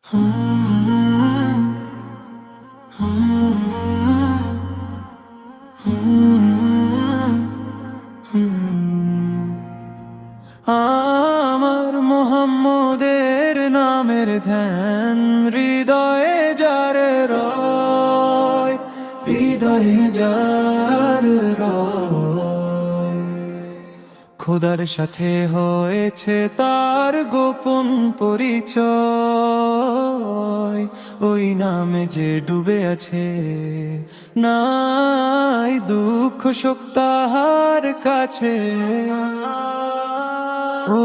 আমার মোহাম্মদের নামের ধ্যান হৃদয়ে যার রয়, হৃদয়ে যার রয়। খোদার সাথে হয়েছে তার গোপন পরিচয়, ওই নামে যে ডুবে আছে নাই দুঃখ শোক তাহার কাছে।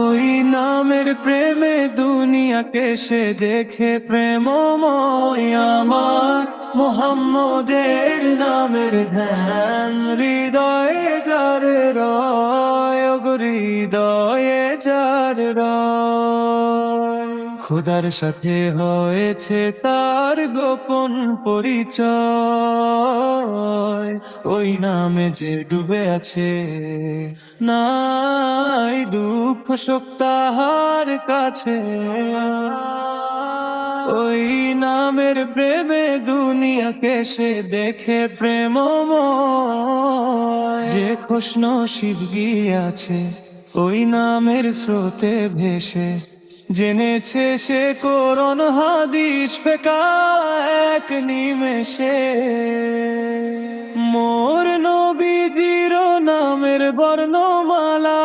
ওই নামের প্রেমে দুনিয়াকে সে দেখে প্রেমময়। আমার মোহাম্মদের নামের ধ্যান হৃদয়ে যার রয়, হৃদয়ে যার রয়। খোদার সাথে হয়েছে তার গোপন পরিচয়, ওই নামে যে ডুবে আছে নাই দুঃখ শোক তাহার কাছে। ওই নামের প্রেমে দুনিয়াকে সে দেখে প্রেমময়। যে খুশনসিব গিয়াছে ওই নামের স্রোতে ভেসে, জেনেছে সে কোরআন হাদিস ফেকা এক নিমেষে। মোর নবীজির নামের বর্ণমালা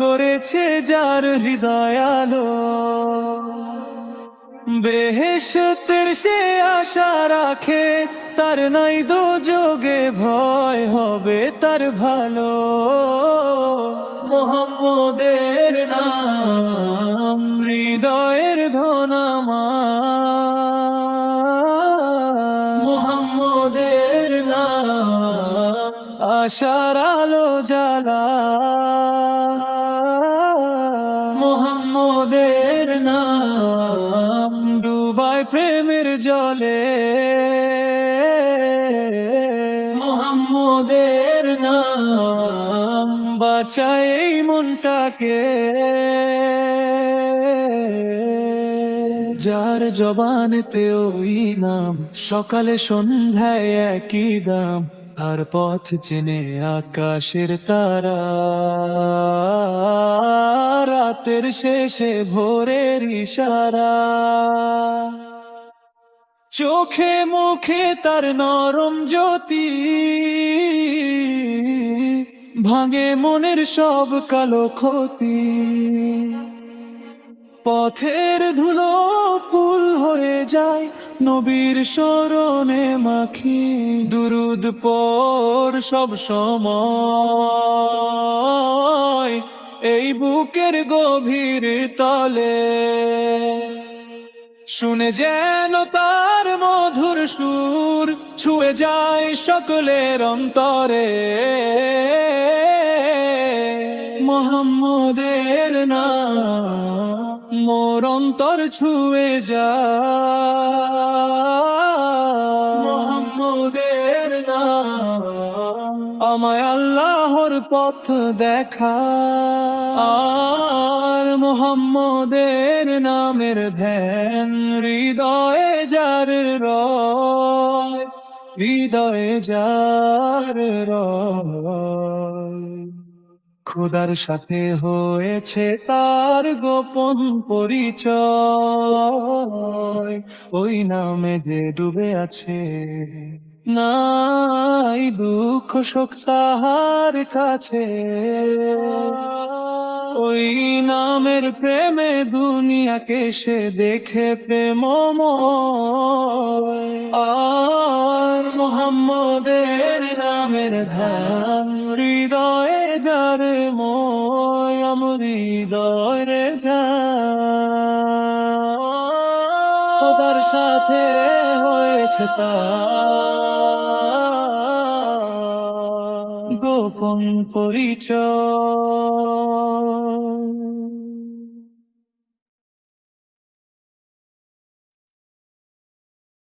করেছে যার হৃদয় আলো, বেহেশতের সে আশা রাখে, তার নাই দোজগে ভয় হবে তার ভালো। মোহাম্মদের নাম হৃদয়ের ধনামা, মোহাম্মদের নাম আশার আলো জ্বালা। মোহাম্মদের নাম ডুবায় প্রেমের জলে, মোহাম্মদের নাম বাঁচায় এই মনটাকে। যার জবানেতে ওই নাম সকালে সন্ধ্যায় একই দাম, আর পথ চেনে আকাশের তারা, রাতের শেষে ভোরের ইশারা। চোখে মুখে তার নরম জ্যোতি, ভাঙে মনের সব কালো ক্ষতি। পথের ধুলো ফুল হয়ে যায় নবীর স্মরণে মাখি, দুরুদ পড় সব সময় এই বুকের গভীর তলে। শুনে যেন তার মধুর সুর ছুঁয়ে যায় সকলের অন্তরে। মোহাম্মদের নাম মোর অন্তর ছুঁয়ে যায়। মোহাম্মদের নাম আমায় আল্লাহর পথ দেখা। আর মোহাম্মদের নামের ধ্যান হৃদয়ে যার রয়, হৃদয়ে যার রয়। খোদার সাথে হয়েছে তার গোপন পরিচয়, ওই নামে যে ডুবে আছে নাই দুঃখ শোক তাহার কাছে। ওই নামের প্রেমে দুনিয়াকে সে দেখে প্রেমময়। আর মোহাম্মদের নামের ধ্যান হৃদয়ে যার ময়, আমার হৃদয়ে যায়। খোদার সাথে হয়েছে তার গোপন পরিচয়।